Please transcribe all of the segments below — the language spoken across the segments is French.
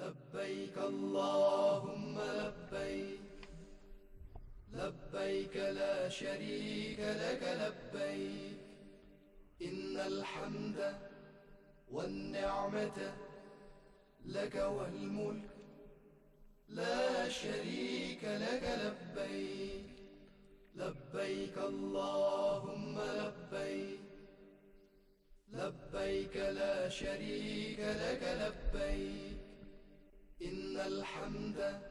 لبيك اللهم لبيك لبيك لا شريك لك لبيك إن الحمد والنعمة لك والملك لا شريك لك لبيك لبيك اللهم لبيك لبيك لا شريك لك لبيك إن الحمد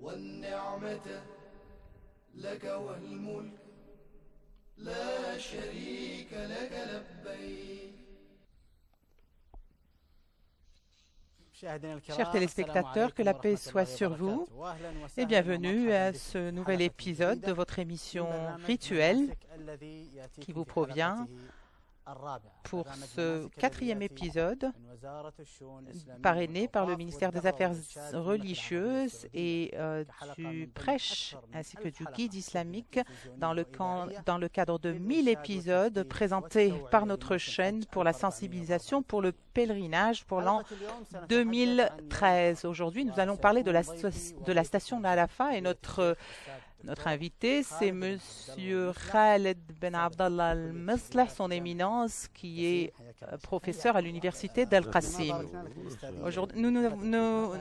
والنعمة لك والملك لا شريك لك لبيك. Chers téléspectateurs, que la paix soit sur vous et bienvenue à ce nouvel épisode de votre émission Rituel qui vous provient pour ce quatrième épisode parrainé par le ministère des Affaires religieuses et du prêche ainsi que du guide islamique dans le cadre de 1000 épisodes présentés par notre chaîne pour la sensibilisation pour le pèlerinage pour l'an 2013. Aujourd'hui, nous allons parler de la station d'Arafat et notre invité, c'est Monsieur Khaled Ben Abdallah Al-Meslah, son éminence, qui est professeur à l'université d'Al-Qassim. Aujourd'hui, nous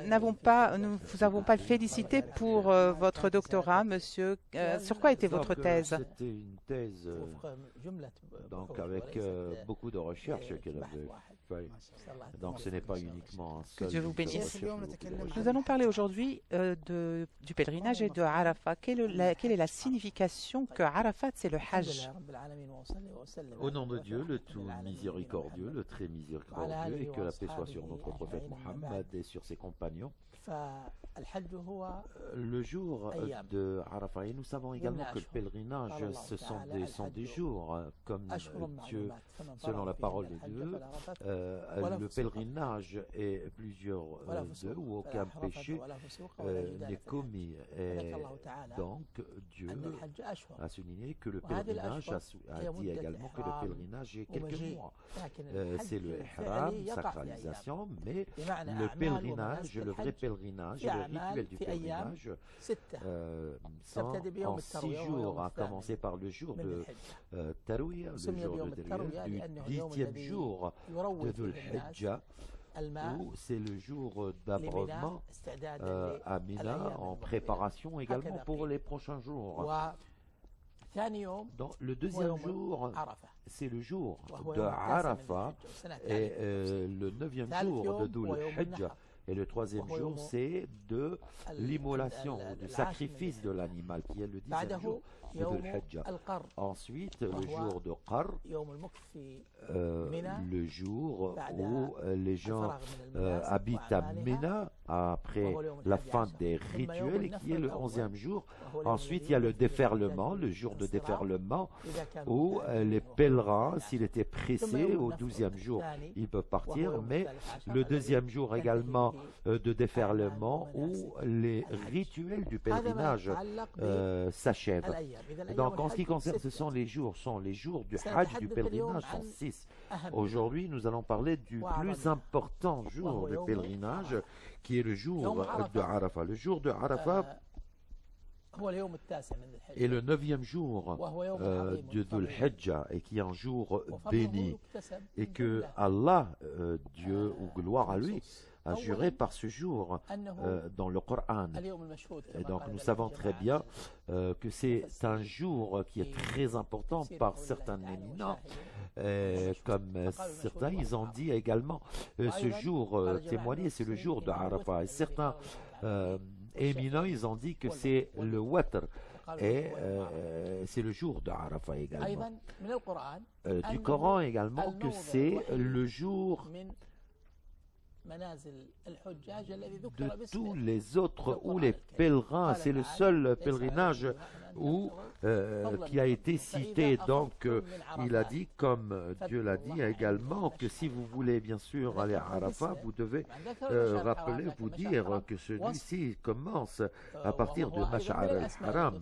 n'avons pas le félicité pour votre doctorat, monsieur. Sur quoi était votre thèse? C'était une thèse donc avec beaucoup de recherches qu'elle avait fait. Donc ce n'est pas uniquement un Que seul Dieu vous bénisse. recherche. Nous allons parler aujourd'hui du pèlerinage et de Arafat. Quelle est la signification que Arafat, c'est le Hajj? Au nom de Dieu, le tout miséricordieux, le très miséricordieux, et que la paix soit sur notre prophète Mohammed et sur ses compagnons. Le jour de Arafat, et nous savons également que le pèlerinage, ce sont des jours, comme Dieu, selon la parole de Dieu, le pèlerinage est plusieurs d'eux où aucun péché n'est commis. Et donc Dieu a souligné que le pèlerinage a dit également que le pèlerinage est quelques mois. C'est le ihram, sacralisation, mais le pèlerinage, le vrai pèlerinage, le rituel du pèlerinage sont en 6 jours, à commencer par le jour de Tarwiyah, le jour de Tarwiyah, du 10e jour de Dhul Hijjah, où c'est le jour d'abreuvement à Mina, en préparation également pour les prochains jours. Donc, le deuxième jour, c'est le jour de Arafat, et le 9e jour de Dhul Hijjah. Et le 3e jour, c'est de l'immolation, du sacrifice de l'animal, qui est le 10e jour de Dhul Hijjah. Ensuite, le jour de Qarr, le jour où les gens habitent à Mina après la fin des rituels, et qui est le 11e jour. Ensuite, il y a le déferlement, le jour de déferlement, où les pèlerins, s'il était pressé, au 12e jour, ils peuvent partir, mais le 2e jour également de déferlement, où les rituels du pèlerinage s'achèvent. Donc, en ce qui concerne, ce sont les jours du Hajj, du pèlerinage, sont 6. Aujourd'hui, nous allons parler du plus important jour du pèlerinage, qui est le jour de Arafat. Le jour de Arafat est le 9e jour de Dhul Hijjah, et qui est un jour béni, et que Allah, Dieu ou gloire à lui, a juré par ce jour dans le Coran. Et donc nous savons très bien que c'est un jour qui est très important par certains éminents. Comme certains, ils ont dit également ce jour témoigné, c'est le jour de Arafat. Et certains éminents, ils ont dit que c'est le Watr, et c'est le jour de Arafat également. Du Coran également que c'est le jour de tous les autres où les pèlerins, c'est le seul pèlerinage où, qui a été cité. Donc il a dit, comme Dieu l'a dit également, que si vous voulez bien sûr aller à Arafat, vous devez vous dire que celui-ci commence à partir de Mash'ar al-Haram.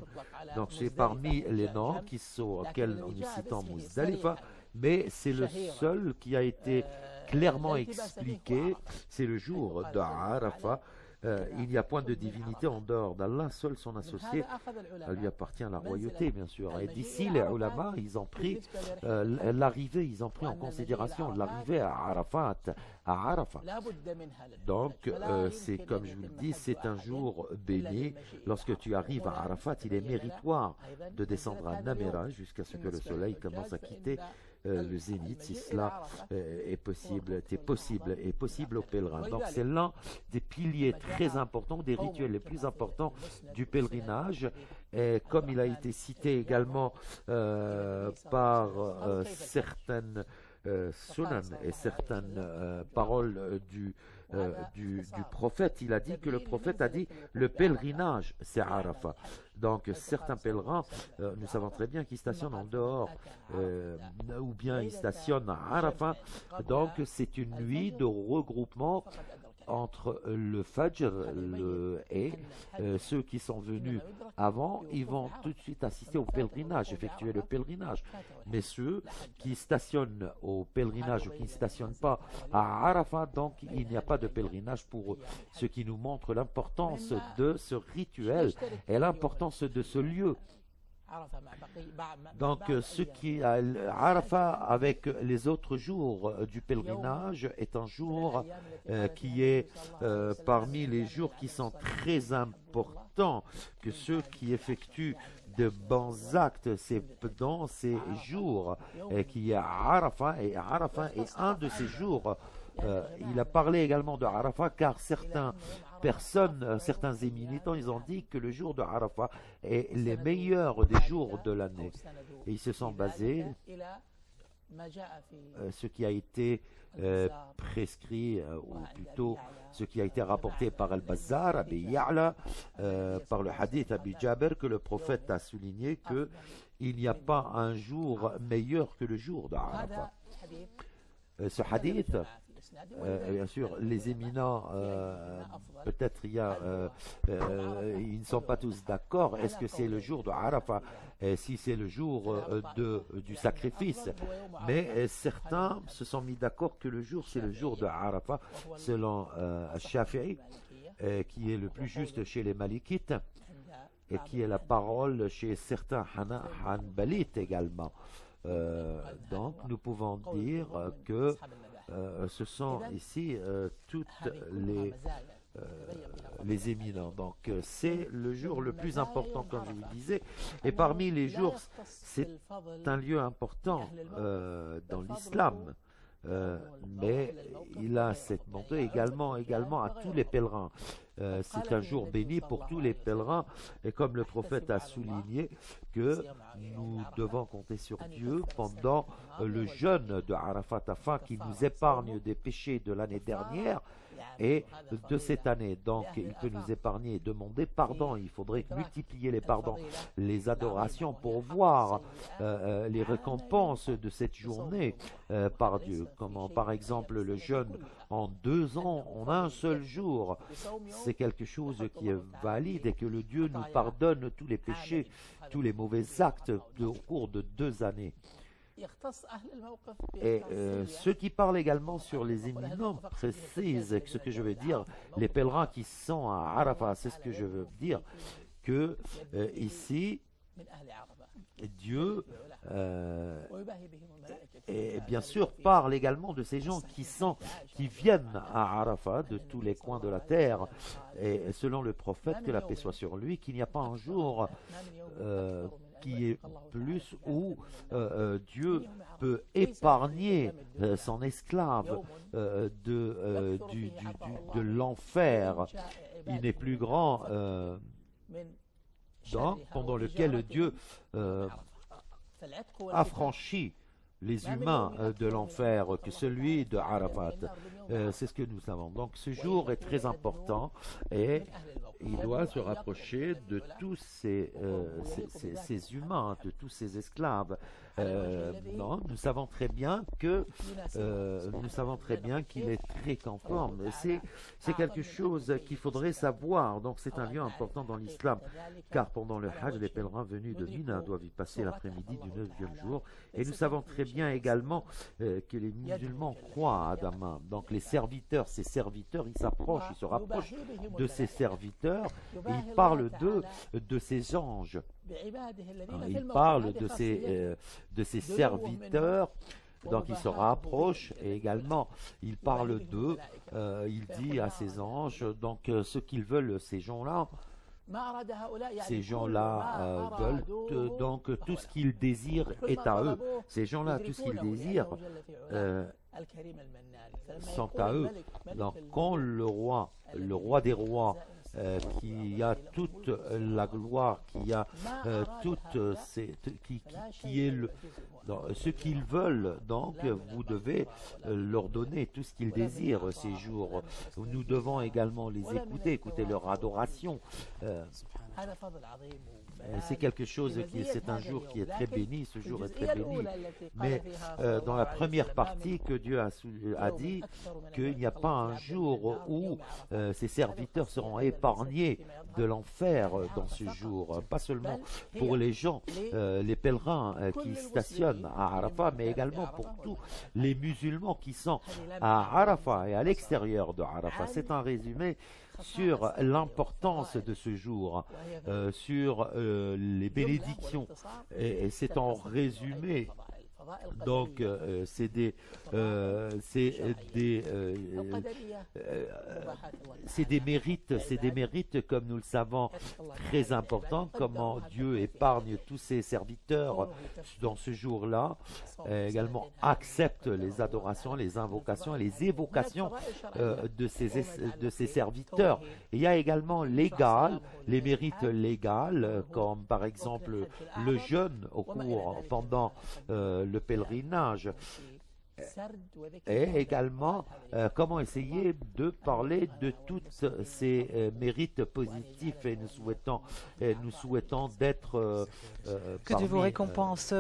Donc c'est parmi les noms auxquels nous citons Muzdalifa, mais c'est le seul qui a été clairement expliqué. C'est le jour de Arafat. Il n'y a point de divinité en dehors d'Allah, seul son associé lui appartient la royauté, bien sûr. Et d'ici, les ulama, ils ont pris l'arrivée, ils ont pris en considération l'arrivée à Arafat, à Arafat. Donc, c'est comme je vous le dis, c'est un jour béni. Lorsque tu arrives à Arafat, il est méritoire de descendre à Namira jusqu'à ce que le soleil commence à quitter le zénith, si cela est possible aux pèlerins. Donc c'est l'un des piliers très importants, des rituels les plus importants du pèlerinage. Et comme il a été cité également par certaines sunan et certaines paroles du prophète, il a dit que le prophète a dit le pèlerinage c'est Arafat. Donc certains pèlerins, nous savons très bien qu'ils stationnent en dehors ou bien ils stationnent à Arafat. Donc c'est une nuit de regroupement entre le Fajr et ceux qui sont venus avant, ils vont tout de suite assister au pèlerinage, effectuer le pèlerinage. Mais ceux qui stationnent au pèlerinage ou qui ne stationnent pas à Arafat, donc il n'y a pas de pèlerinage pour eux. Ce qui nous montre l'importance de ce rituel et l'importance de ce lieu. Donc, ce qui a Arafat avec les autres jours du pèlerinage est un jour qui est parmi les jours qui sont très importants, que ceux qui effectuent de bons actes dans ces jours, qui est Arafat, et Arafat est un de ces jours. Il a parlé également de Arafat car certaines personnes, certains éminents, ils ont dit que le jour de Arafat est le meilleur des jours de l'année. Et ils se sont basés ce qui a été prescrit, ou plutôt ce qui a été rapporté par Al-Bazzar, Abi Ya'la, par le hadith Abi Jabir, que le prophète a souligné qu'il n'y a pas un jour meilleur que le jour de Arafat. Ce hadith, bien sûr, les éminents, peut-être ils ne sont pas tous d'accord. Est-ce que c'est le jour de Arafat? Si c'est le jour du sacrifice. Mais certains se sont mis d'accord que le jour, c'est le jour de Arafat, selon Shafi'i, qui est le plus juste chez les Malikites, et qui est la parole chez certains Hanbalites également. Donc, nous pouvons dire que ce sont ici toutes les éminents. Donc c'est le jour le plus important, comme je vous disais. Et parmi les jours, c'est un lieu important dans l'islam. Mais il a cette bonté également à tous les pèlerins. C'est un jour béni pour tous les pèlerins, et comme le prophète a souligné que nous devons compter sur Dieu pendant le jeûne de Arafat afin qu'il nous épargne des péchés de l'année dernière et de cette année. Donc il peut nous épargner et demander pardon. Il faudrait multiplier les pardons, les adorations pour voir les récompenses de cette journée par Dieu. Comme par exemple le jeûne en 2 ans, en un seul jour. C'est quelque chose qui est valide et que le Dieu nous pardonne tous les péchés, tous les mauvais actes au cours de 2 années. Et ceux qui parlent également sur les éminents précisent ce que je veux dire, les pèlerins qui sont à Arafat, c'est ce que je veux dire, que ici, Dieu, et bien sûr, parle également de ces gens qui viennent à Arafat de tous les coins de la terre, et selon le prophète, que la paix soit sur lui, qu'il n'y a pas un jour qui est plus où Dieu peut épargner son esclave de l'enfer. Il n'est plus grand pendant lequel Dieu affranchit les humains de l'enfer que celui de Arafat. C'est ce que nous savons. Donc ce jour est très important et il doit se rapprocher de tous ces humains, de tous ces esclaves. Non, nous savons très bien qu'il est très conforme. C'est quelque chose qu'il faudrait savoir. Donc c'est un lieu important dans l'islam, car pendant le Hajj, les pèlerins venus de Mina doivent y passer l'après-midi du 9e jour. Et nous savons très vient également que les musulmans croient à Adama. Donc les serviteurs, ces serviteurs, ils s'approchent, ils se rapprochent de ces serviteurs et ils parlent de ces anges. Ils parlent de ces serviteurs. Donc il se rapproche et également il parle d'eux, il dit à ces anges, donc ce qu'ils veulent, ces gens-là veulent, donc tout ce qu'ils désirent est à eux. Ces gens-là, tout ce qu'ils désirent sont à eux. Donc quand le roi des rois, qui a toute la gloire, qui a qui est ce qu'ils veulent, donc vous devez leur donner tout ce qu'ils désirent ces jours. Nous devons également les écouter leur adoration. C'est quelque chose c'est un jour qui est très béni, ce jour est très béni. Mais dans la première partie que Dieu a dit qu'il n'y a pas un jour où ses serviteurs seront épargnés de l'enfer dans ce jour. Pas seulement pour les gens, les pèlerins qui stationnent à Arafat, mais également pour tous les musulmans qui sont à Arafat et à l'extérieur de Arafat. C'est un résumé sur l'importance de ce jour, sur les bénédictions, et c'est en résumé. Donc c'est des mérites, comme nous le savons, très importants. Comment Dieu épargne tous ses serviteurs dans ce jour-là, également accepte les adorations, les invocations, les évocations de ses serviteurs. Et il y a également les mérites légaux, comme par exemple le jeûne pendant le pèlerinage, et également comment essayer de parler de tous ces mérites positifs, et nous souhaitons d'être que Dieu vous récompense.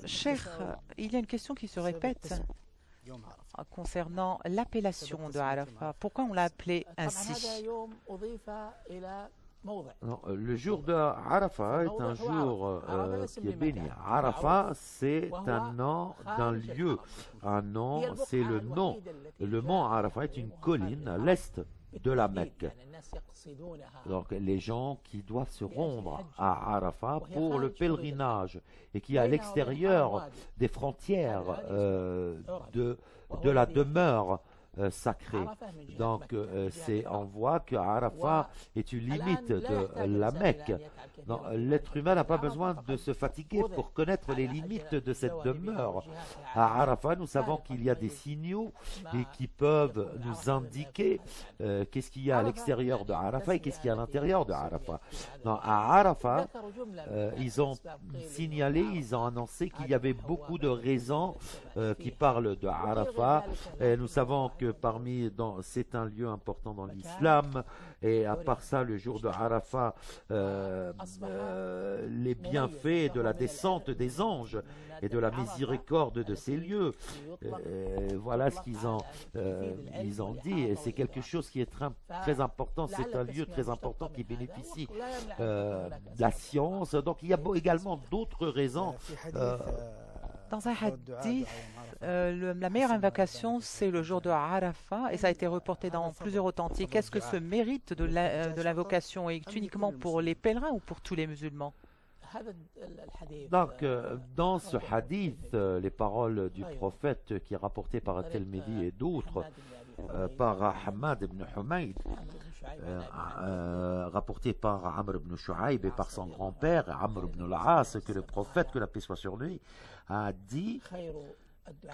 Cher, il y a une question qui se répète concernant l'appellation de Arafat. Pourquoi on l'a appelé ainsi? Non, le jour de Arafat est un jour qui est béni. Arafat, c'est un nom d'un lieu. Un nom, c'est le nom. Le mont Arafat est une colline à l'est de la Mecque. Donc les gens qui doivent se rendre à Arafat pour le pèlerinage et qui est à l'extérieur des frontières de la demeure sacré. Donc on voit que Arafat est une limite de la Mecque. L'être humain n'a pas besoin de se fatiguer pour connaître les limites de cette demeure. À Arafat, nous savons qu'il y a des signaux et qui peuvent nous indiquer qu'est-ce qu'il y a à l'extérieur de Arafat et qu'est-ce qu'il y a à l'intérieur de Arafat. À Arafat, ils ont signalé, ils ont annoncé qu'il y avait beaucoup de raisons qui parlent de Arafat. Et nous savons que c'est un lieu important dans l'islam, et à part ça, le jour de Arafat, les bienfaits de la descente des anges et de la miséricorde de ces lieux, voilà ce qu'ils ont dit, et c'est quelque chose qui est très important. C'est un lieu très important qui bénéficie de la science. Donc il y a également d'autres raisons. Dans un hadith, la meilleure invocation, c'est le jour de Arafat, et ça a été reporté dans plusieurs authentiques. Est-ce que ce mérite de l'invocation est uniquement pour les pèlerins ou pour tous les musulmans? Donc, dans ce hadith, les paroles du prophète qui est rapporté par At-Tirmidhi et d'autres, par Hamad ibn Humayd, rapporté par Amr ibn Shu'aib et par son grand-père, Amr ibn al-As, que le prophète, que la paix soit sur lui, a dit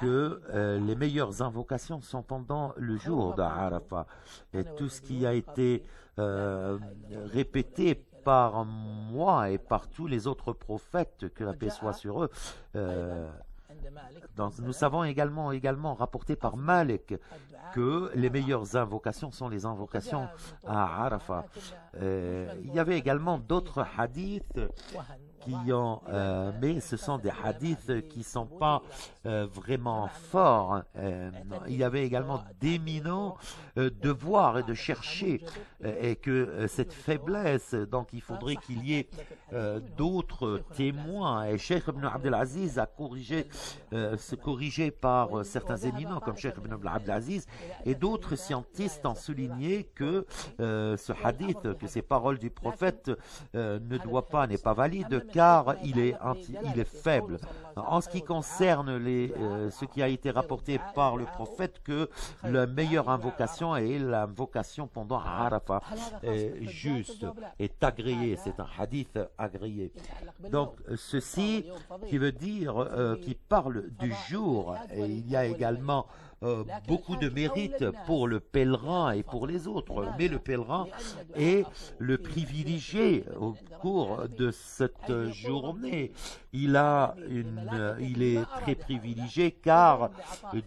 que les meilleures invocations sont pendant le jour d'Arafat. Et tout ce qui a été répété par moi et par tous les autres prophètes, que la paix soit sur eux. Donc, nous savons également rapporté par Malik que les meilleures invocations sont les invocations à Arafat. Il y avait également d'autres hadiths mais ce sont des hadiths qui ne sont pas vraiment forts. Il y avait également d'éminents devoirs et de chercher, et que cette faiblesse, donc il faudrait qu'il y ait d'autres témoins. Et Cheikh Ibn Abdelaziz a se corrigé par certains éminents comme Cheikh Ibn Abdelaziz, et d'autres scientistes ont souligné que ce hadith, que ces paroles du prophète n'est pas valide, car il est faible. En ce qui concerne ce qui a été rapporté par le prophète, que la meilleure invocation est l'invocation pendant Arafat, juste, est agréée, c'est un hadith agréé. Donc ceci qui veut dire, qui parle du jour, et il y a également beaucoup de mérite pour le pèlerin et pour les autres, mais le pèlerin est le privilégié au cours de cette journée. Il est très privilégié, car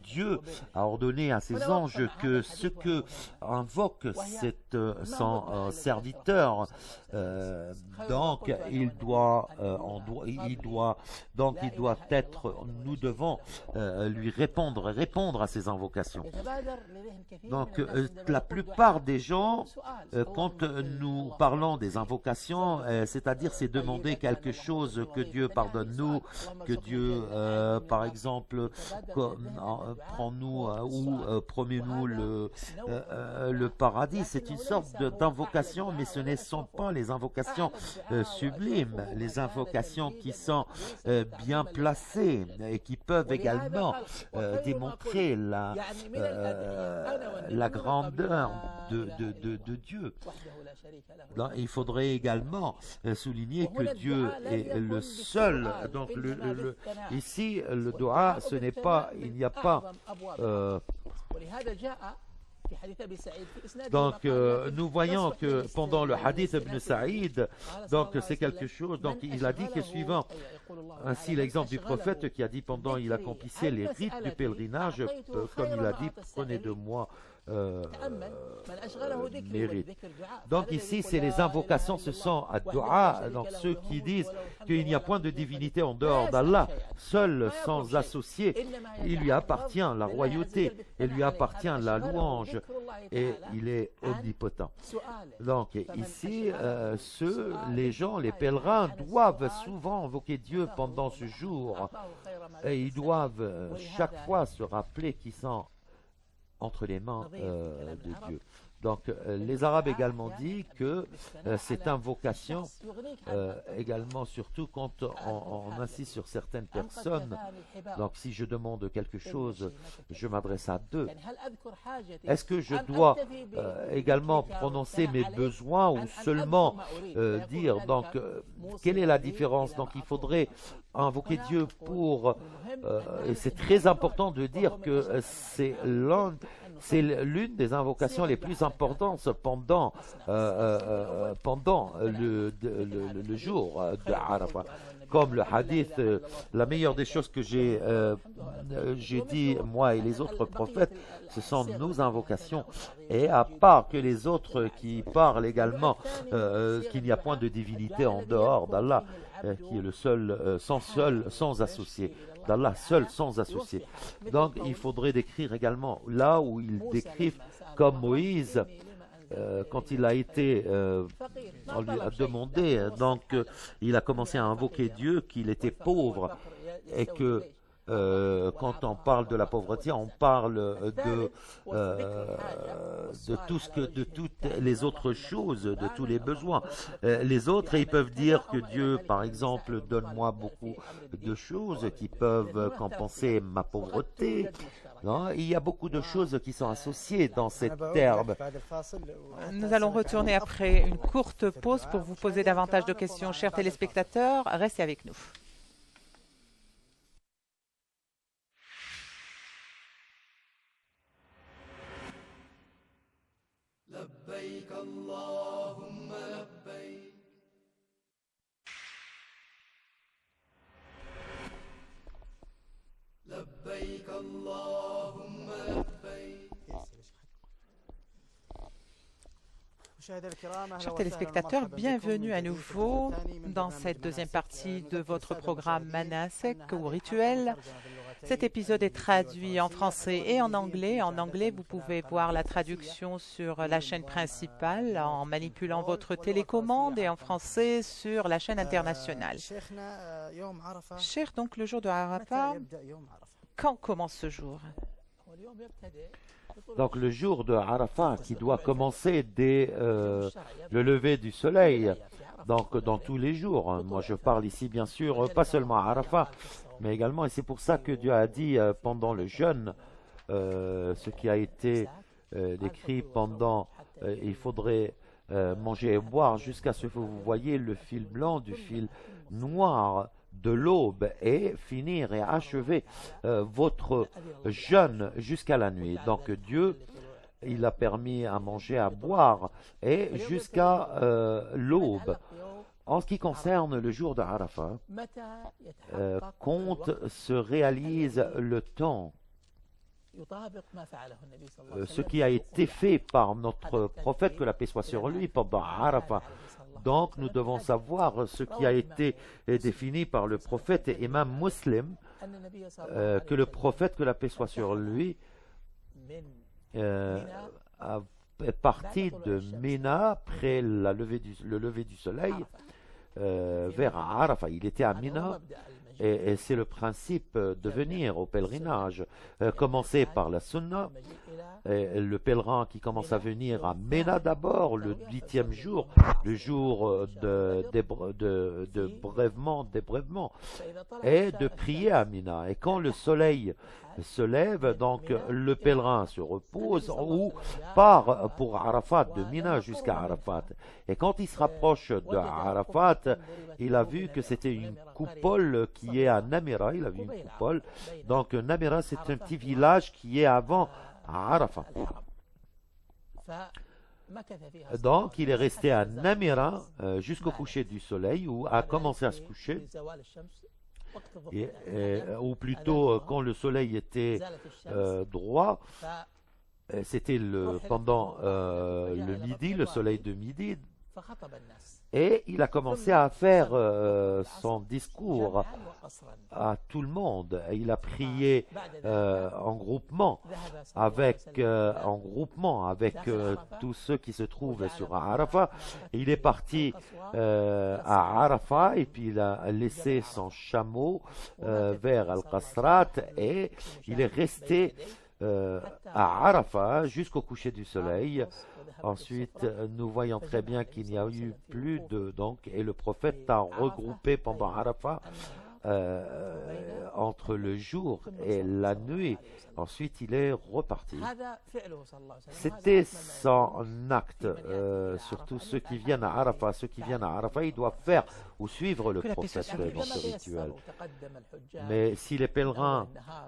Dieu a ordonné à ses anges que ce que invoque son serviteur, donc nous devons lui répondre à ses invocations. Donc la plupart des gens, quand nous parlons des invocations, c'est-à-dire c'est demander quelque chose, que Dieu pardonne-nous, que Dieu par exemple prends-nous ou promets-nous le paradis. C'est une sorte d'invocation, mais ce ne sont pas les invocations sublimes, les invocations qui sont bien placées et qui peuvent également démontrer la grandeur de Dieu. Donc, il faudrait également souligner que Dieu est le seul. Donc ici, le dua, ce n'est pas, il n'y a pas. Donc nous voyons que pendant le hadith Ibn Saïd, donc c'est quelque chose, donc il a dit que suivant ainsi l'exemple du prophète qui a dit pendant il accomplissait les rites du pèlerinage, comme il a dit, prenez de moi mérite. Donc ici c'est les invocations, ce sont à dua, donc ceux qui disent qu'il n'y a point de divinité en dehors d'Allah, seul, sans associé, il lui appartient la royauté, il lui appartient la louange, et il est omnipotent. Donc ici les gens, les pèlerins doivent souvent invoquer Dieu pendant ce jour, et ils doivent chaque fois se rappeler qu'ils sont entre les mains de Dieu. Donc les Arabes également disent que cette invocation, également surtout quand on insiste sur certaines personnes, donc si je demande quelque chose, je m'adresse à deux. Est-ce que je dois également prononcer mes besoins ou seulement dire, donc quelle est la différence? Donc il faudrait invoquer Dieu et c'est très important de dire que c'est l'une des invocations les plus importantes pendant le jour de Arafat. Comme le hadith, la meilleure des choses que j'ai dit, moi et les autres prophètes, ce sont nos invocations. Et à part que les autres qui parlent également qu'il n'y a point de divinité en dehors d'Allah, qui est le seul, sans associé, d'Allah seul, sans associé. Donc il faudrait décrire également là où ils décrivent comme Moïse, quand il a été, on lui a demandé, donc il a commencé à invoquer Dieu, qu'il était pauvre, et que quand on parle de la pauvreté, on parle de toutes les autres choses, de tous les besoins. Les autres, ils peuvent dire que Dieu, par exemple, donne-moi beaucoup de choses qui peuvent compenser ma pauvreté. Non, il y a beaucoup de choses qui sont associées dans cette terme. Nous allons retourner après une courte pause pour vous poser davantage de questions. Chers téléspectateurs, restez avec nous. لبيك اللهم لبيك لبيك اللهم لبيك Chers téléspectateurs, bienvenue à nouveau dans cette deuxième partie de votre programme Manasek ou Rituel. Cet épisode est traduit en français et en anglais. En anglais, vous pouvez voir la traduction sur la chaîne principale en manipulant votre télécommande et en français sur la chaîne internationale. Cher, donc le jour de Arafat, quand commence ce jour? Donc le jour de Arafat qui doit commencer dès le lever du soleil, donc dans tous les jours. Moi je parle ici bien sûr pas seulement à Arafat, mais également, et c'est pour ça que Dieu a dit pendant le jeûne, ce qui a été décrit pendant, il faudrait manger et boire jusqu'à ce que vous voyez le fil blanc du fil noir de l'aube et finir et achever votre jeûne jusqu'à la nuit. Donc Dieu, il a permis à manger, à boire et jusqu'à l'aube. En ce qui concerne le jour de Arafat, quand se réalise le temps, ce qui a été fait par notre prophète, que la paix soit sur lui, pendant Arafat. Donc nous devons savoir ce qui a été défini par le prophète et imam Muslim, que le prophète, que la paix soit sur lui, est parti de Mina après le lever du soleil vers Arafat. Il était à Mina. Et c'est le principe de venir au pèlerinage, commencer par la sunna, le pèlerin qui commence à venir à Ména d'abord, le 8e jour, le jour de débrèvement, et de prier à Mina. Et quand le soleil se lève, donc le pèlerin se repose ou part pour Arafat, de Mina jusqu'à Arafat. Et quand il se rapproche de Arafat, il a vu que c'était une coupole qui est à Namira, il a vu une coupole. Donc Namira, c'est un petit village qui est avant Arafat. Donc il est resté à Namira jusqu'au coucher du soleil, ou a commencé à se coucher, ou plutôt quand le soleil était droit, c'était pendant le midi, le soleil de midi. Et il a commencé à faire son discours à tout le monde. Il a prié en groupement avec tous ceux qui se trouvent sur Arafat. Il est parti à Arafat et puis il a laissé son chameau vers Al-Qasrat et il est resté à Arafat jusqu'au coucher du soleil. Ensuite, nous voyons très bien qu'il n'y a eu plus de... et le prophète a regroupé pendant Arafat entre le jour et la nuit. Ensuite, il est reparti. C'était son acte. Surtout ceux qui viennent à Arafat. Ceux qui viennent à Arafat, ils doivent faire ou suivre le prophète dans ce rituel. Mais si les pèlerins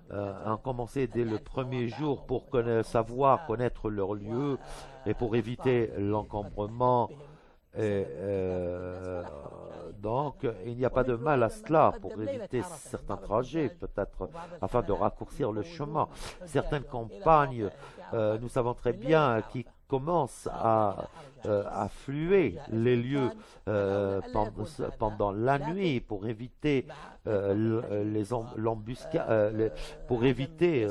ont commencé dès le premier jour pour connaître leur lieu et pour éviter l'encombrement, donc il n'y a pas de mal à cela pour éviter certains trajets, peut-être afin de raccourcir le chemin. Certaines campagnes, nous savons très bien, qui commencent à affluer les lieux pendant la nuit pour éviter l'embuscade, pour éviter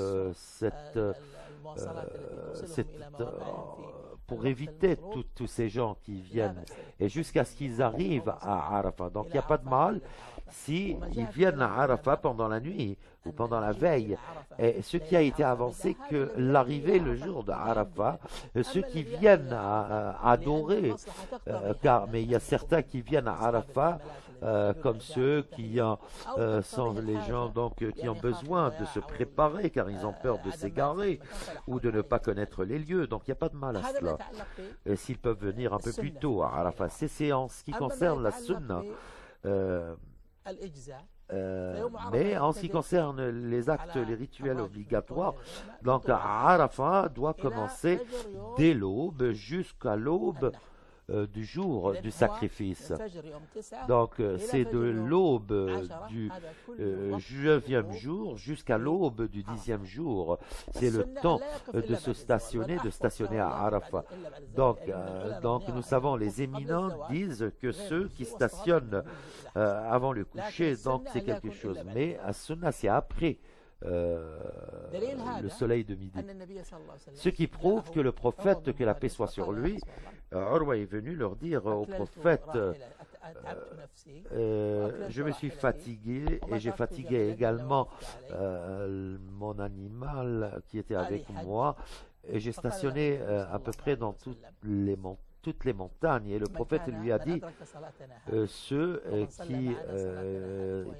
pour éviter tous ces gens qui viennent et jusqu'à ce qu'ils arrivent à Arafat. Donc il n'y a pas de mal s'ils viennent à Arafat pendant la nuit ou pendant la veille. Et ce qui a été avancé, que l'arrivée le jour de Arafat, ceux qui viennent à adorer, mais il y a certains qui viennent à Arafat comme ceux qui sont les gens qui ont besoin de se préparer car ils ont peur de s'égarer ou de ne pas connaître les lieux. Donc il n'y a pas de mal à cela. S'ils peuvent venir un peu plus tôt à Arafat. C'est séance qui concerne la sunna. Mais en ce qui concerne les actes, les rituels obligatoires, donc Arafat doit commencer dès l'aube jusqu'à l'aube du jour du sacrifice. Donc c'est de l'aube du 9e jour jusqu'à l'aube du 10e jour. C'est le temps de stationner à Arafat. Donc nous savons, les éminents disent que ceux qui stationnent avant le coucher, donc c'est quelque chose. Mais à Sunna, c'est après le soleil de midi. Ce qui prouve que le prophète, que la paix soit sur lui, Urwa est venu leur dire au prophète, je me suis fatigué et j'ai fatigué également mon animal qui était avec moi, et j'ai stationné à peu près dans toutes les montagnes. Et le prophète lui a dit, ceux qui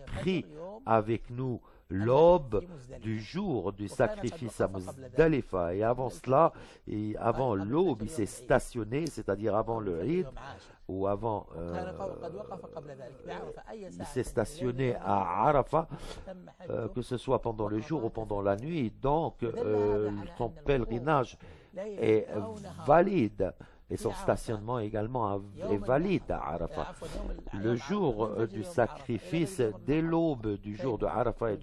prient avec nous l'aube du jour du sacrifice à Muzdalifa, et avant cela, et avant l'aube, il s'est stationné, c'est-à-dire avant le Eid, ou avant, il s'est stationné à Arafat, que ce soit pendant le jour ou pendant la nuit. Donc son pèlerinage est valide. Et son stationnement également est valide à Arafat. Le jour du sacrifice, dès l'aube du jour de Arafat et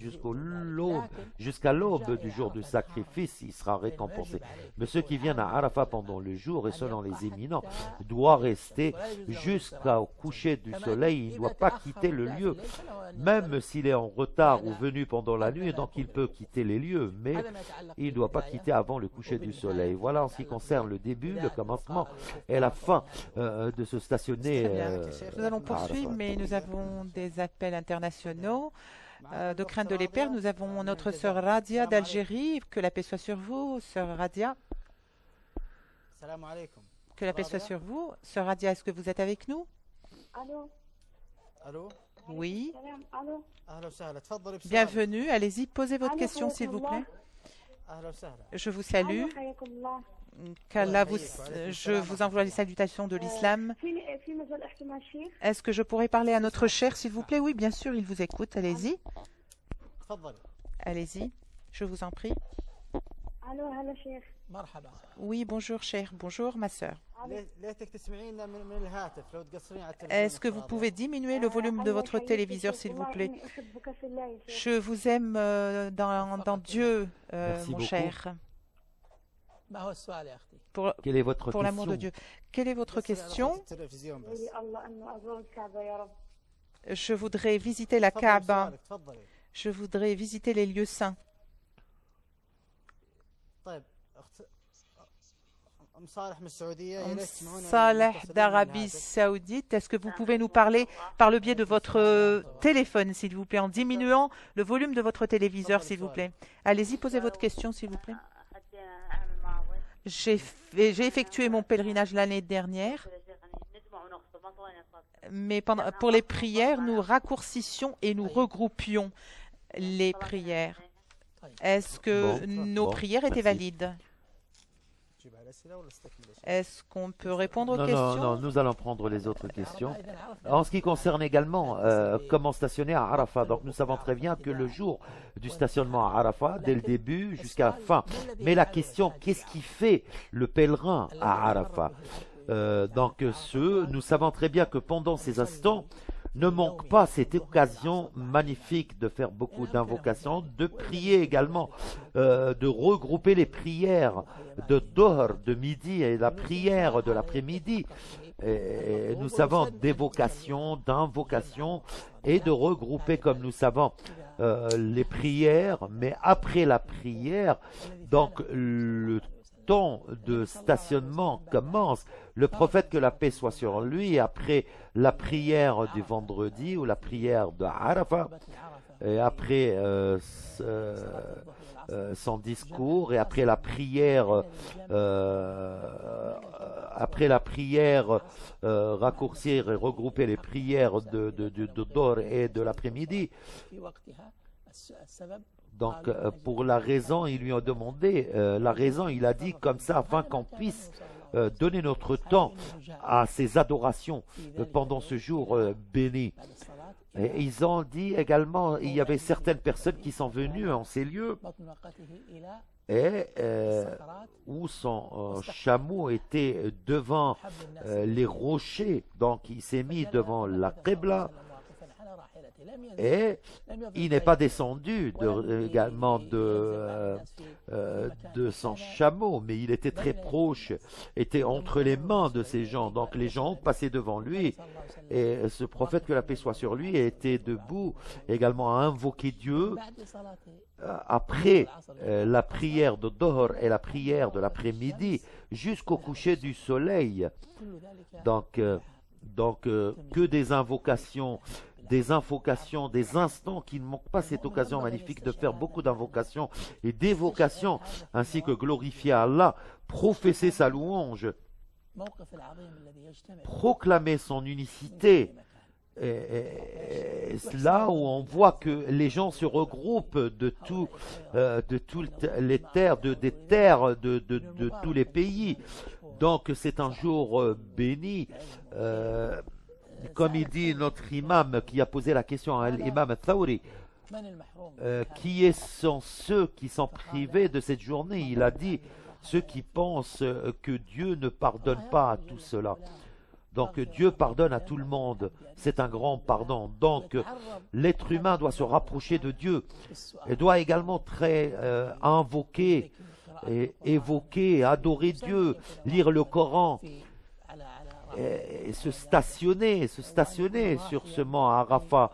jusqu'à l'aube du jour du sacrifice, il sera récompensé. Mais ceux qui viennent à Arafat pendant le jour, et selon les éminents, doivent rester jusqu'au coucher du soleil. Il ne doit pas quitter le lieu, même s'il est en retard ou venu pendant la nuit, donc il peut quitter les lieux, mais il ne doit pas quitter avant le coucher du soleil. Voilà en ce qui concerne le début, le commencement et la fin de se stationner. Nous allons poursuivre, mais nous avons des appels internationaux. De crainte de les perdre, nous avons notre sœur Radia d'Algérie. Que la paix soit sur vous, sœur Radia. Que la paix soit sur vous. Sœur Radia, est-ce que vous êtes avec nous? Allô? Allô? Oui. Allô? Bienvenue. Allez-y, posez votre question, s'il vous plaît. Je vous salue. Je vous envoie les salutations de l'islam. Est-ce que je pourrais parler à notre cher, s'il vous plaît? Oui, bien sûr, il vous écoute. Allez-y. Allez-y, je vous en prie. Oui, bonjour, cher. Bonjour, ma sœur. Est-ce que vous pouvez diminuer le volume de votre téléviseur, s'il vous plaît? Je vous aime dans Dieu, Merci mon beaucoup. cher. Quelle est votre Pour l'amour de question? Dieu. Quelle est votre question? Je voudrais visiter la Kaaba. Je voudrais visiter les lieux saints. Saleh d'Arabie Saoudite, est-ce que vous pouvez nous parler par le biais de votre téléphone, s'il vous plaît, en diminuant le volume de votre téléviseur, s'il vous plaît? Allez-y, posez votre question, s'il vous plaît. J'ai effectué mon pèlerinage l'année dernière, mais pour les prières, nous raccourcissions et nous regroupions les prières. Est-ce que nos prières étaient valides? Est-ce qu'on peut répondre aux questions? Non, nous allons prendre les autres questions. En ce qui concerne également comment stationner à Arafat, donc nous savons très bien que le jour du stationnement à Arafat, dès le début jusqu'à la fin. Mais la question, qu'est-ce qui fait le pèlerin à Arafat? Nous savons très bien que pendant ces instants, ne manque pas cette occasion magnifique de faire beaucoup d'invocations, de prier également, de regrouper les prières de Dohr, de midi, et la prière de l'après-midi. Nous savons d'évocation, d'invocation, et de regrouper, comme nous savons, les prières, mais après la prière, donc le temps de stationnement commence. Le prophète, que la paix soit sur lui, après la prière du vendredi ou la prière de Arafat, et après son discours, et après la prière raccourcir et regrouper les prières de Dohr et de l'après-midi. Donc, pour la raison, ils lui ont demandé, la raison, il a dit comme ça, afin qu'on puisse donner notre temps à ces adorations pendant ce jour béni. Et ils ont dit également, il y avait certaines personnes qui sont venues en ces lieux et où son chameau était devant les rochers. Donc il s'est mis devant la Qibla et il n'est pas descendu également de son chameau, mais il était très proche, était entre les mains de ces gens. Donc les gens passaient devant lui et ce prophète, que la paix soit sur lui, était debout également à invoquer Dieu après la prière de Dohr et la prière de l'après-midi jusqu'au coucher du soleil. Donc, que des invocations, des instants qui ne manquent pas cette occasion magnifique de faire beaucoup d'invocations et d'évocations, ainsi que glorifier Allah, professer sa louange, proclamer son unicité. Et là où on voit que les gens se regroupent de toutes les terres, des terres de tous les pays. Donc c'est un jour béni. Comme il dit notre imam qui a posé la question à l'imam Thawri, qui sont ceux qui sont privés de cette journée? Il a dit ceux qui pensent que Dieu ne pardonne pas à tout cela. Donc Dieu pardonne à tout le monde, c'est un grand pardon. Donc l'être humain doit se rapprocher de Dieu et doit également invoquer, et évoquer, adorer Dieu, lire le Coran et se stationner sur ce mont Arafat.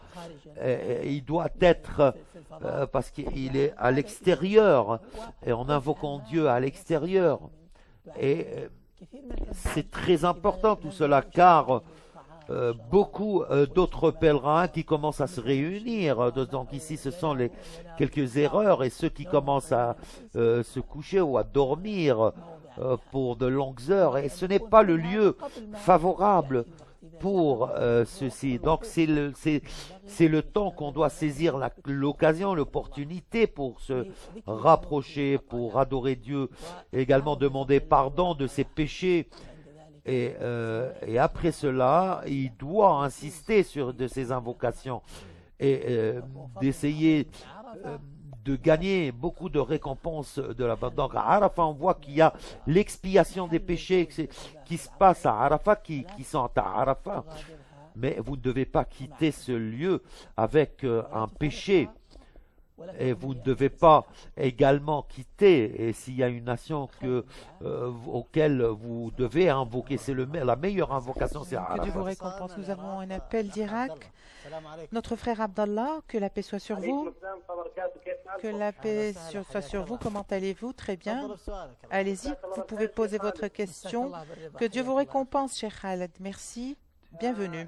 Il doit être, parce qu'il est à l'extérieur, et en invoquant Dieu à l'extérieur. Et c'est très important tout cela, car beaucoup d'autres pèlerins qui commencent à se réunir. Donc ici, ce sont quelques erreurs, et ceux qui commencent à se coucher ou à dormir pour de longues heures, et ce n'est pas le lieu favorable pour ceci. Donc c'est le temps qu'on doit saisir, l'occasion, l'opportunité pour se rapprocher, pour adorer Dieu, et également demander pardon de ses péchés. Et après cela, il doit insister sur de ces invocations et d'essayer de gagner beaucoup de récompenses de la bas. Donc à Arafat, on voit qu'il y a l'expiation des péchés qui se passe à Arafat, qui sont à Arafat. Mais vous ne devez pas quitter ce lieu avec un péché. Et vous ne devez pas également quitter, et s'il y a une nation auquel vous devez invoquer, c'est la meilleure invocation, c'est Arafat. Que Dieu vous récompense. Nous avons un appel d'Irak. Notre frère Abdallah, que la paix soit sur vous. Que la paix soit sur vous. Comment allez-vous? Très bien. Allez-y, vous pouvez poser votre question. Que Dieu vous récompense, Cheikh Khaled. Merci. Bienvenue.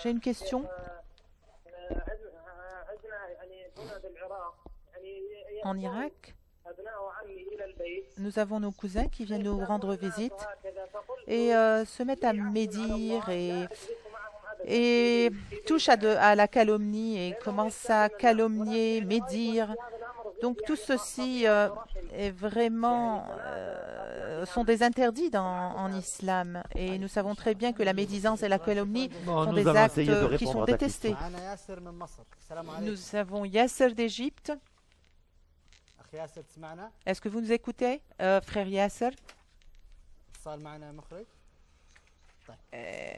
J'ai une question. En Irak, nous avons nos cousins qui viennent nous rendre visite et se mettent à médire et touchent à la calomnie et commencent à calomnier, médire. Donc tout ceci est vraiment sont des interdits en islam, et nous savons très bien que la médisance et la calomnie sont des actes qui sont détestés. Nous avons Yasser d'Égypte. Est-ce que vous nous écoutez, frère Yasser?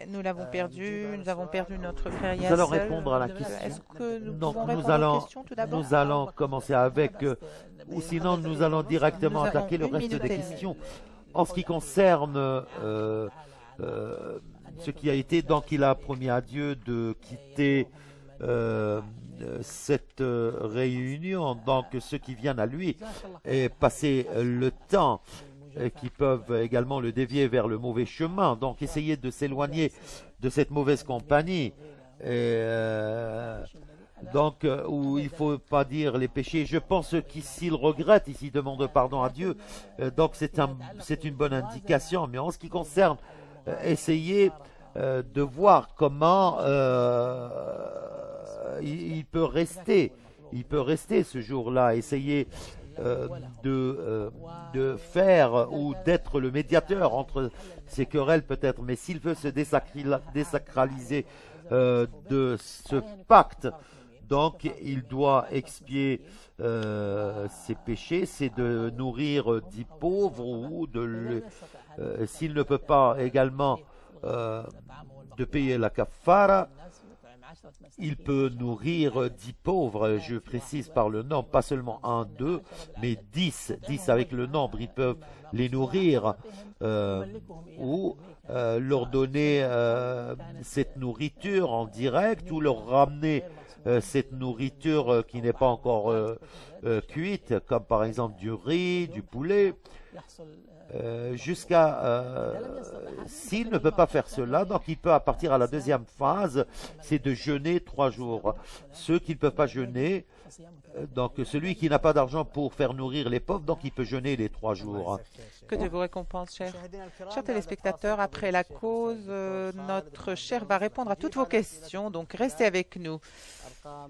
Nous l'avons perdu, nous avons perdu notre frère Yasser. Nous allons répondre à la question. Est-ce que nous Donc pouvons répondre aux questions tout d'abord? nous allons commencer avec, ou sinon nous allons directement attaquer le reste des questions. En ce qui concerne ce qui a été, donc il a promis à Dieu de quitter cette réunion, donc ceux qui viennent à lui et passer le temps, qui peuvent également le dévier vers le mauvais chemin, donc essayer de s'éloigner de cette mauvaise compagnie, donc où il ne faut pas dire les péchés. Je pense qu'il regrette, s'il demande pardon à Dieu, donc c'est une bonne indication. Mais en ce qui concerne essayer de voir comment il peut rester ce jour-là, essayer de faire ou d'être le médiateur entre ces querelles peut-être, mais s'il veut se désacraliser de ce pacte. Donc, il doit expier ses péchés, c'est de nourrir 10 pauvres ou s'il ne peut pas également de payer la kafara, il peut nourrir 10 pauvres, je précise par le nombre, pas seulement 1, 2, mais 10 avec le nombre, ils peuvent les nourrir ou leur donner cette nourriture en direct ou leur ramener cette nourriture qui n'est pas encore cuite, comme par exemple du riz, du poulet, s'il ne peut pas faire cela, donc il peut à partir à la deuxième phase, c'est de jeûner 3 jours. Ceux qui ne peuvent pas jeûner, donc celui qui n'a pas d'argent pour faire nourrir les pauvres, donc il peut jeûner les 3 jours. Que Dieu vous récompense, chers téléspectateurs. Après la cause, notre cher va répondre à toutes vos questions, donc restez avec nous.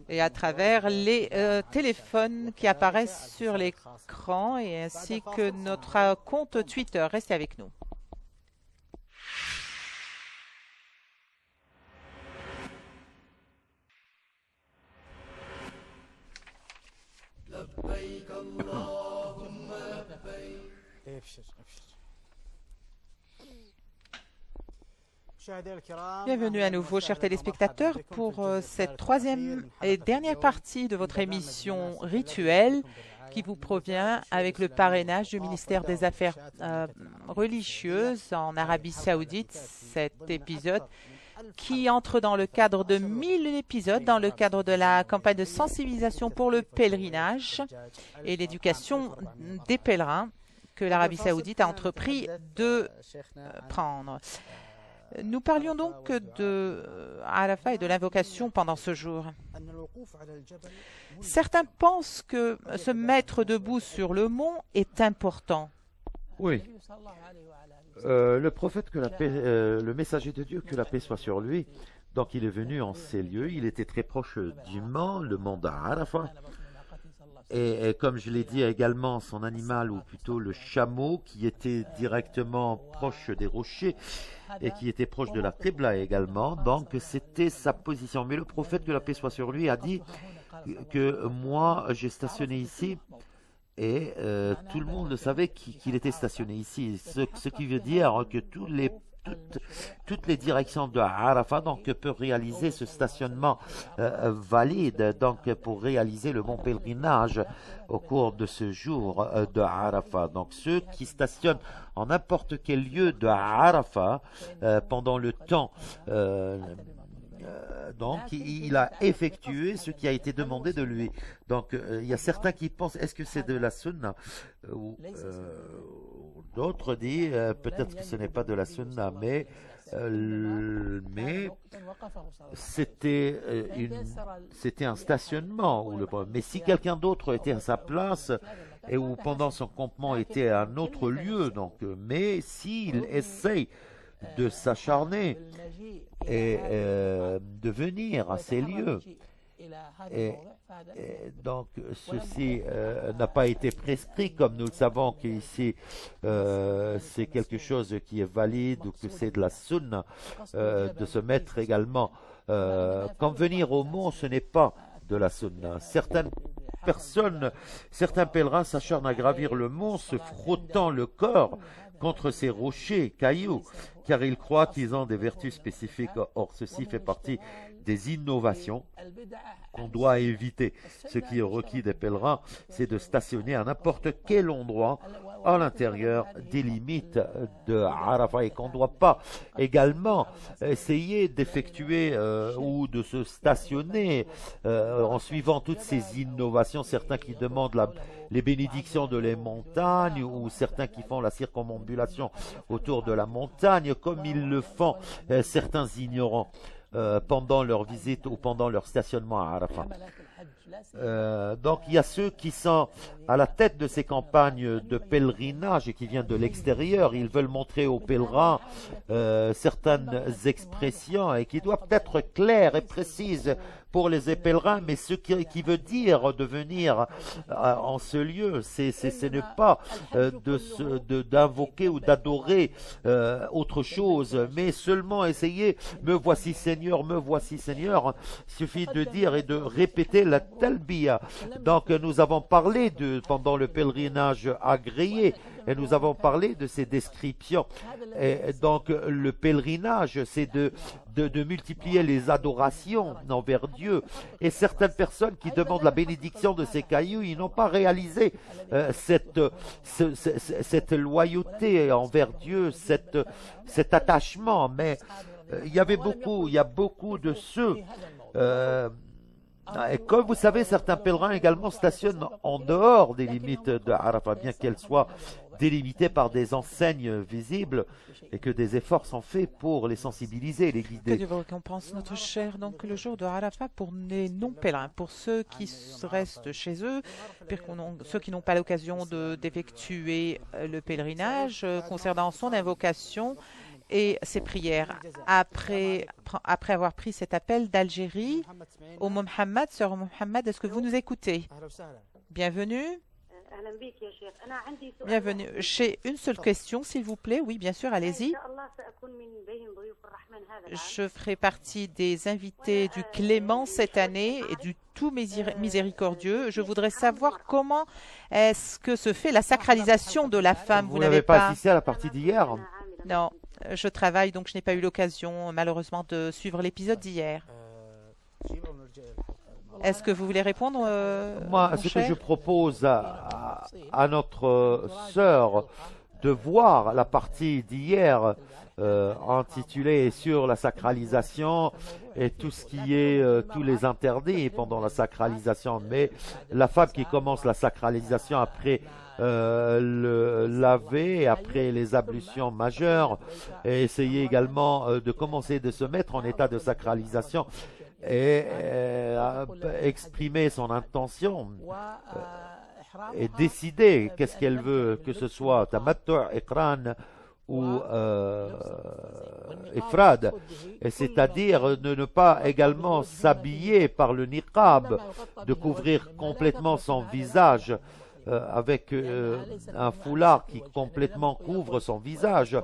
Et à travers les téléphones qui apparaissent sur l'écran et ainsi que notre compte Twitter. Restez avec nous. لبيك اللهم لبيك. Bienvenue à nouveau, chers téléspectateurs, pour cette troisième et dernière partie de votre émission rituelle qui vous provient avec le parrainage du ministère des Affaires religieuses en Arabie Saoudite. Cet épisode qui entre dans le cadre de 1000 épisodes, dans le cadre de la campagne de sensibilisation pour le pèlerinage et l'éducation des pèlerins que l'Arabie Saoudite a entrepris de prendre. Nous parlions donc de Arafat et de l'invocation pendant ce jour. Certains pensent que se mettre debout sur le mont est important. Oui. Le prophète, que la paix, le messager de Dieu, que la paix soit sur lui, donc il est venu en ces lieux, il était très proche du mont, le mont d'Arafat. Et comme je l'ai dit également, son animal, ou plutôt le chameau, qui était directement proche des rochers et qui était proche de la Qibla également, donc c'était sa position. Mais le prophète, que la paix soit sur lui, a dit que moi, j'ai stationné ici, et tout le monde le savait qu'il était stationné ici, ce qui veut dire que toutes les directions de Arafat donc peuvent réaliser ce stationnement valide, donc pour réaliser le bon pèlerinage au cours de ce jour de Arafat. Donc ceux qui stationnent en n'importe quel lieu de Arafat pendant le temps donc il a effectué ce qui a été demandé de lui. Donc il y a certains qui pensent, est-ce que c'est de la sunna, ou d'autres disent peut-être que ce n'est pas de la sunna, mais c'était un stationnement. Mais si quelqu'un d'autre était à sa place et où pendant son campement était à un autre lieu, donc, mais s'il essaye de s'acharner et de venir à ces lieux, et donc ceci n'a pas été prescrit, comme nous le savons qu'ici c'est quelque chose qui est valide, ou que c'est de la sunna de se mettre également comme venir au mont, ce n'est pas de la sunna. Certains pèlerins s'acharnent à gravir le mont, se frottant le corps contre ces rochers, cailloux, car ils croient qu'ils ont des vertus spécifiques. Or, ceci fait partie des innovations qu'on doit éviter. Ce qui est requis des pèlerins, c'est de stationner à n'importe quel endroit à l'intérieur des limites de Arafat, et qu'on ne doit pas également essayer d'effectuer ou de se stationner en suivant toutes ces innovations. Certains qui demandent les bénédictions de les montagnes, ou certains qui font la circumambulation autour de la montagne, comme ils le font certains ignorants pendant leur visite ou pendant leur stationnement à Arafat. Donc il y a ceux qui sont à la tête de ces campagnes de pèlerinage et qui viennent de l'extérieur. Ils veulent montrer aux pèlerins certaines expressions, et qui doivent être claires et précises pour les pèlerins, mais ce qui veut dire de venir en ce lieu, ce n'est pas d'invoquer ou d'adorer autre chose, mais seulement essayer me voici Seigneur, me voici Seigneur. Il suffit de dire et de répéter la talbiya. Donc nous avons parlé pendant le pèlerinage agréé, et nous avons parlé de ces descriptions. Et donc le pèlerinage, c'est de multiplier les adorations envers Dieu. Et certaines personnes qui demandent la bénédiction de ces cailloux, ils n'ont pas réalisé cette loyauté envers Dieu, cet attachement. Mais il y a beaucoup de ceux. Et comme vous savez, certains pèlerins également stationnent en dehors des limites de Arafat, bien qu'elles soient délimitées par des enseignes visibles et que des efforts sont faits pour les sensibiliser, les guider. Que Dieu vous récompense, notre cher. Donc le jour de Arafat pour les non-pèlerins, pour ceux qui restent chez eux, ceux qui n'ont pas l'occasion d'effectuer le pèlerinage, concernant son invocation et ses prières. Après avoir pris cet appel d'Algérie, au Mohammed, sœur Mohammed, est-ce que vous nous écoutez? Bienvenue. Bienvenue. J'ai une seule question, s'il vous plaît. Oui, bien sûr, allez-y. Je ferai partie des invités du Clément cette année et du Tout Miséricordieux. Je voudrais savoir comment est-ce que se fait la sacralisation de la femme. Vous n'avez pas assisté à la partie d'hier? Non, je travaille, donc je n'ai pas eu l'occasion, malheureusement, de suivre l'épisode d'hier. Est-ce que vous voulez répondre, Moi, ce que je propose à notre sœur de voir la partie d'hier intitulée sur la sacralisation et tout ce qui est tous les interdits pendant la sacralisation. Mais la femme qui commence la sacralisation après le laver, après les ablutions majeures, et essayer également de commencer de se mettre en état de sacralisation et exprimer son intention et décider qu'est-ce qu'elle veut, que ce soit tamattu, iqran ou ifrad, c'est-à-dire de ne pas également s'habiller par le niqab, de couvrir complètement son visage avec un foulard qui complètement couvre son visage.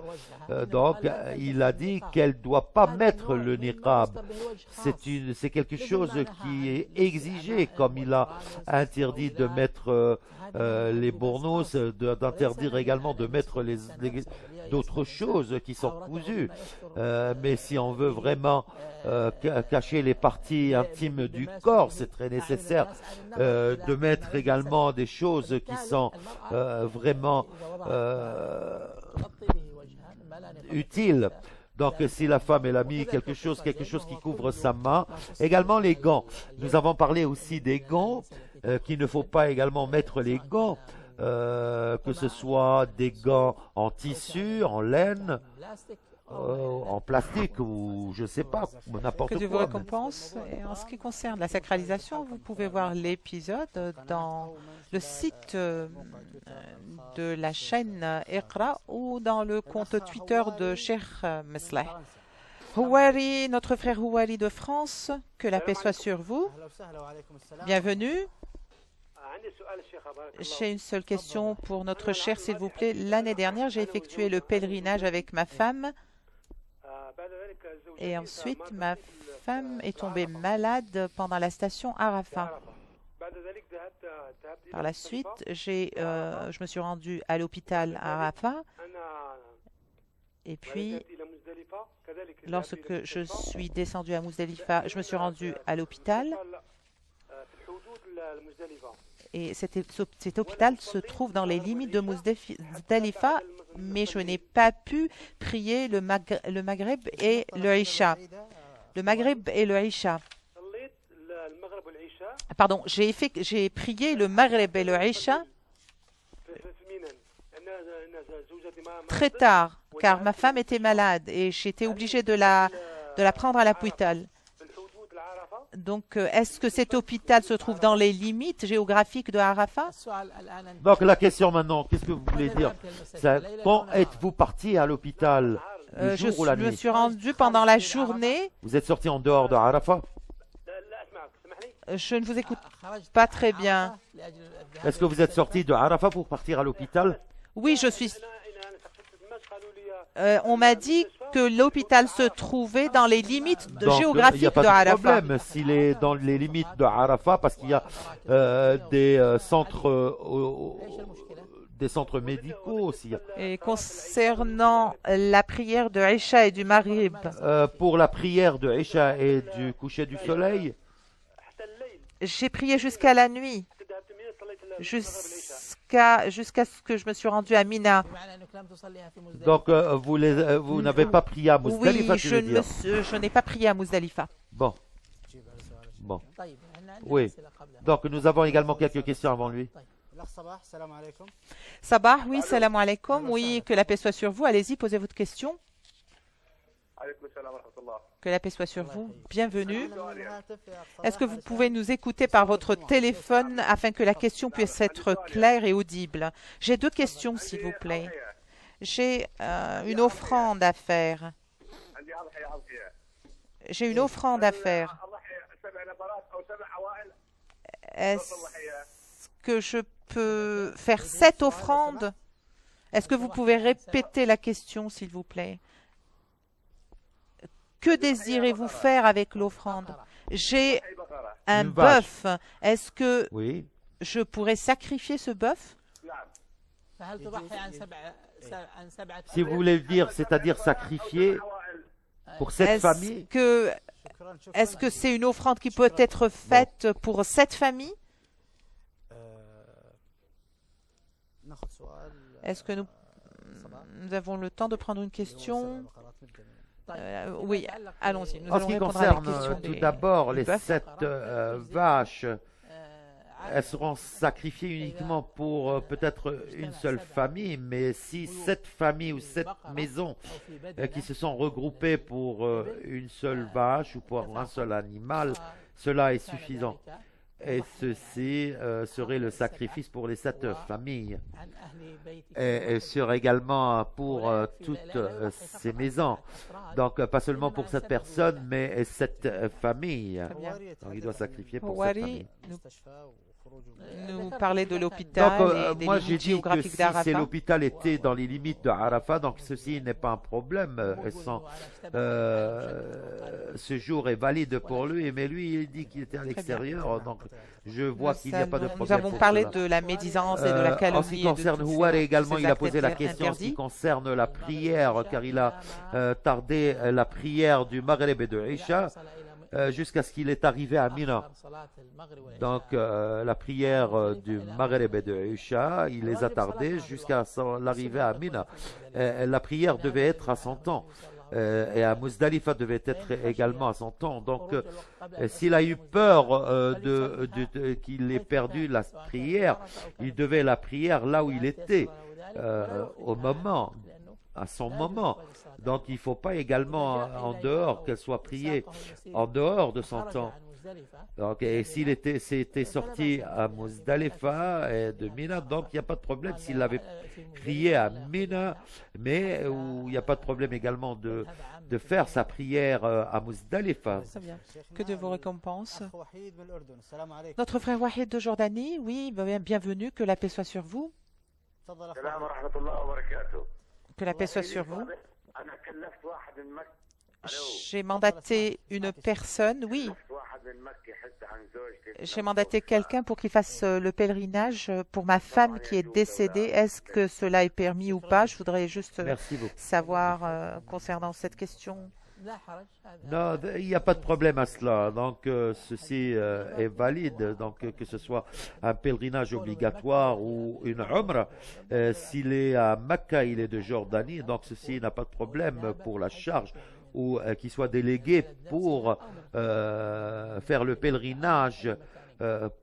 Donc, il a dit qu'elle ne doit pas mettre le niqab. C'est quelque chose qui est exigé, comme il a interdit de mettre les bournos, d'interdire également de mettre d'autres choses qui sont cousues. Mais si on veut vraiment cacher les parties intimes du corps, c'est très nécessaire de mettre également des choses qui sont vraiment utiles. Donc, si la femme elle a mis quelque chose qui couvre sa main, également les gants. Nous avons parlé aussi des gants, qu'il ne faut pas également mettre les gants, que ce soit des gants en tissu, en laine, en plastique ou je ne sais pas, n'importe quoi. Que Dieu vous récompense. Et en ce qui concerne la sacralisation, vous pouvez voir l'épisode dans le site de la chaîne Iqra ou dans le compte Twitter de Cheikh Mesleh. Houari, notre frère Houari de France, que la paix soit sur vous. Bienvenue. J'ai une seule question pour notre cher, s'il vous plaît. L'année dernière, j'ai effectué le pèlerinage avec ma femme et ensuite ma femme est tombée malade pendant la station Arafat. Par la suite, je me suis rendue à l'hôpital Arafat et puis lorsque je suis descendue à Muzdalifa, je me suis rendue à l'hôpital. Et cet hôpital se trouve dans les limites de Muzdalifa, mais je n'ai pas pu prier le Maghreb et le Isha. Le Maghreb et le Isha. Pardon, j'ai prié le Maghreb et le Isha très tard, car ma femme était malade et j'étais obligée de la prendre à l'hôpital. Donc, est-ce que cet hôpital se trouve dans les limites géographiques de Arafat? Donc, la question maintenant, qu'est-ce que vous voulez dire? Quand êtes-vous parti à l'hôpital? Je me suis rendu pendant la journée. Vous êtes sorti en dehors de Arafat? Je ne vous écoute pas très bien. Est-ce que vous êtes sorti de Arafat pour partir à l'hôpital? Oui, je suis... on m'a dit que l'hôpital se trouvait dans les limites Donc, il n'y a géographiques pas de de Arafat. problème s'il est dans les limites de Arafat parce qu'il y a des centres médicaux aussi. Et concernant la prière de Isha et du Maghrib, Pour la prière de Isha et du coucher du soleil, j'ai prié jusqu'à la nuit, jusqu'à ce que je me suis rendue à Mina. donc vous n'avez pas prié à Muzdalifa, Oui, tu veux dire? je n'ai pas prié à Muzdalifa. Bon, bon, oui. Donc nous avons également quelques questions avant lui. Sabah, oui, salam alaikum. Oui, que la paix soit sur vous. Allez-y, posez votre question. Que la paix soit sur vous. Bienvenue. Est-ce que vous pouvez nous écouter par votre téléphone afin que la question puisse être claire et audible? J'ai deux questions, s'il vous plaît. J'ai une offrande à faire. J'ai une offrande à faire. Est-ce que je peux faire 7 offrandes? Est-ce que vous pouvez répéter la question, s'il vous plaît? Que désirez-vous faire avec l'offrande? J'ai un Une vache. bœuf. Est-ce que Oui. je pourrais sacrifier ce bœuf? Si vous voulez dire, c'est-à-dire sacrifier pour cette famille, Est-ce que c'est une offrande qui peut être faite pour cette famille? Est-ce que nous avons le temps de prendre une question? Oui, allons-y. Nous en ce allons qui répondre à la concerne question tout des d'abord les bœufs. 7 vaches, elles seront sacrifiées uniquement pour peut-être une seule famille, mais si 7 familles ou 7 maisons qui se sont regroupées pour une seule vache ou pour un seul animal, cela est suffisant. Et ceci serait le sacrifice pour les 7 familles. Et serait également pour toutes ces maisons. Donc, pas seulement pour cette personne, mais cette famille. Donc, il doit sacrifier pour cette famille. Nous parler de l'hôpital Donc, et des moi, limites j'ai dit que géographiques si d'Arafat. l'hôpital était dans les limites de Arafat, donc ceci n'est pas un problème. Ce jour est valide pour lui, mais lui, il dit qu'il était à l'extérieur, donc je vois qu'il n'y a pas de problème. Nous avons pour parlé cela. de la médisance et de la calomnie. En ce qui concerne Houari également, il a posé la question en ce qui interdit. concerne la prière, car il a tardé la prière du Maghreb et de Isha jusqu'à ce qu'il est arrivé à Mina. Donc la prière du Maghreb et de Isha, il les a tardées jusqu'à l'arrivée à Mina. La prière devait être à son temps. Et à Muzdalifa devait être également à son temps. Donc, s'il a eu peur qu'il ait perdu la prière, il devait la prière là où il était, au moment, à son moment. Donc, il ne faut pas également en dehors qu'elle soit priée en dehors de son temps. Donc, et s'il s'était sorti à Muzdalifa et de Mina, donc il n'y a pas de problème s'il avait prié à Mina, mais où il n'y a pas de problème également de faire sa prière à Muzdalifa. Très bien. Que Dieu vous récompense. Notre frère Wahid de Jordanie, oui, bienvenue, que la paix soit sur vous. Que la paix soit sur vous. J'ai mandaté une personne, oui. J'ai mandaté quelqu'un pour qu'il fasse le pèlerinage pour ma femme qui est décédée. Est-ce que cela est permis ou pas? Je voudrais juste savoir concernant cette question. Non, il n'y a pas de problème à cela. Donc, ceci est valide. Donc, que ce soit un pèlerinage obligatoire ou une umrah. S'il est à Mecca, il est de Jordanie. Donc, ceci n'a pas de problème pour la charge ou qu'il soit délégué pour faire le pèlerinage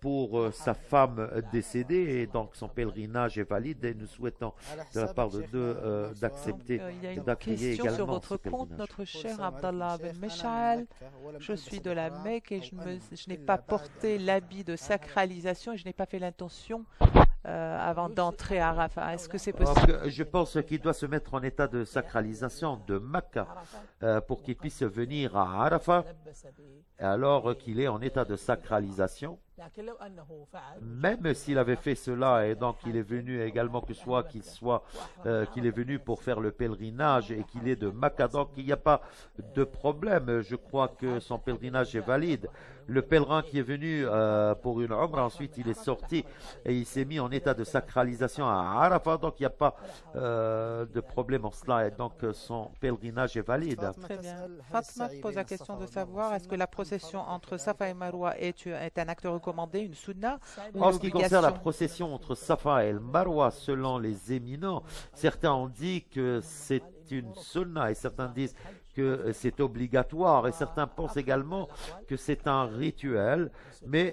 pour sa femme décédée, et donc son pèlerinage est valide, et nous souhaitons de la part de Dieu d'accepter Il y a et une d'accueillir question sur également votre ce compte, pèlerinage. notre cher Abdallah Ben Meshal. Je suis de la Mecque et je n'ai pas porté l'habit de sacralisation et je n'ai pas fait l'intention avant d'entrer à Arafat? Est-ce que c'est possible? Je pense qu'il doit se mettre en état de sacralisation de Mecca pour qu'il puisse venir à Arafat, alors qu'il est en état de sacralisation. Même s'il avait fait cela et donc il est venu également qu'il est venu pour faire le pèlerinage et qu'il est de Mecca, donc il n'y a pas de problème. Je crois que son pèlerinage est valide. Le pèlerin qui est venu pour une Umrah, ensuite il est sorti et il s'est mis en état de sacralisation à Arafat, donc il n'y a pas de problème en cela et donc son pèlerinage est valide. Très bien. Fatma pose la question de savoir est-ce que la procession entre Safa et Marwa est un acte recommandé, une sunna ou En une ce qui concerne la obligation? procession entre Safa et le Marwa, selon les éminents, certains ont dit que c'est une sunna et certains disent que c'est obligatoire et certains pensent également que c'est un rituel, mais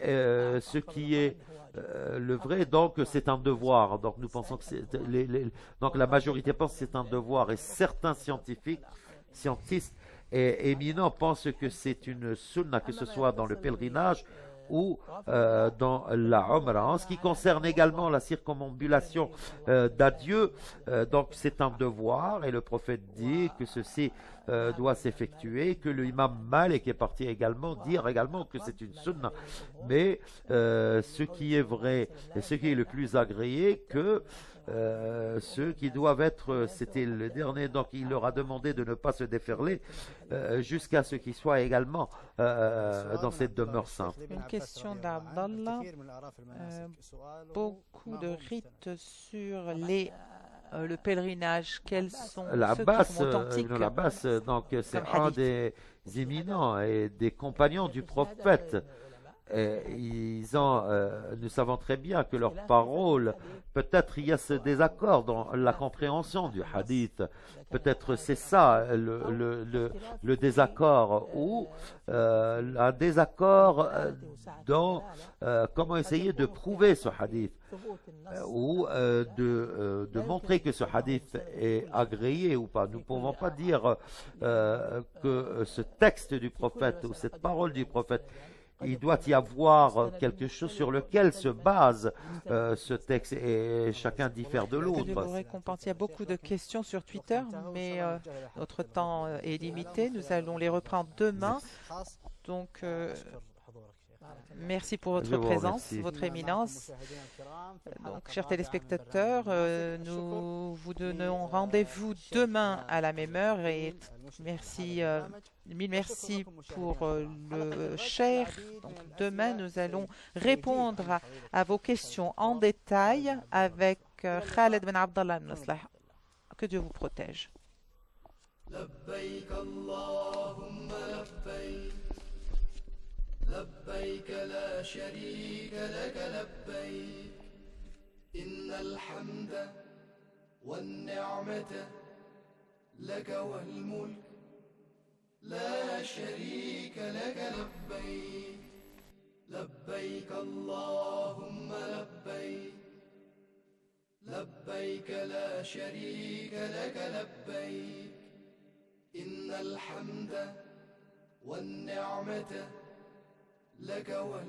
ce qui est le vrai, donc c'est un devoir. Donc nous pensons que donc la majorité pense que c'est un devoir et certains scientistes et éminents pensent que c'est une sunna, que ce soit dans le pèlerinage ou dans la Umrah. En ce qui concerne également la circumambulation d'adieu, donc c'est un devoir et le prophète dit que ceci doit s'effectuer, que le imam Malik est parti également dire également que c'est une sunna. Mais ce qui est vrai et ce qui est le plus agréé, que ceux qui doivent être, c'était le dernier, donc il leur a demandé de ne pas se déferler jusqu'à ce qu'ils soient également dans cette demeure sainte. Une question d'Abdallah. Beaucoup de rites sur le pèlerinage, quels sont ceux qui sont authentiques? L'Abbas, donc c'est Comme un hadith. des éminents et des compagnons du prophète. Nous savons très bien que leurs paroles, peut-être il y a ce désaccord dans la compréhension du hadith, peut-être c'est ça le désaccord, ou un désaccord dans comment essayer de prouver ce hadith, ou de montrer que ce hadith est agréé ou pas. Nous ne pouvons pas dire que ce texte du prophète ou cette parole du prophète, il doit y avoir quelque chose sur lequel se base ce texte et chacun diffère de Que Dieu l'autre. vous récompense. Il y a beaucoup de questions sur Twitter, mais notre temps est limité. Nous allons les reprendre demain. Donc, merci pour Je votre vous présence, remercie. votre éminence. Donc, chers téléspectateurs, nous vous donnons rendez-vous demain à la même heure et merci, mille merci pour le share. Donc, demain, nous allons répondre à vos questions en détail avec Khaled Ben Abdallah al-Naslah. Que Dieu vous protège. لبيك اللهم لبيك لبيك لا شريك لك لبيك إن الحمد والنعمة لك والملك لا شريك لك لبيك لبيك اللهم لبيك لبيك لا شريك لك لبيك إن الحمد والنعمة لك والملك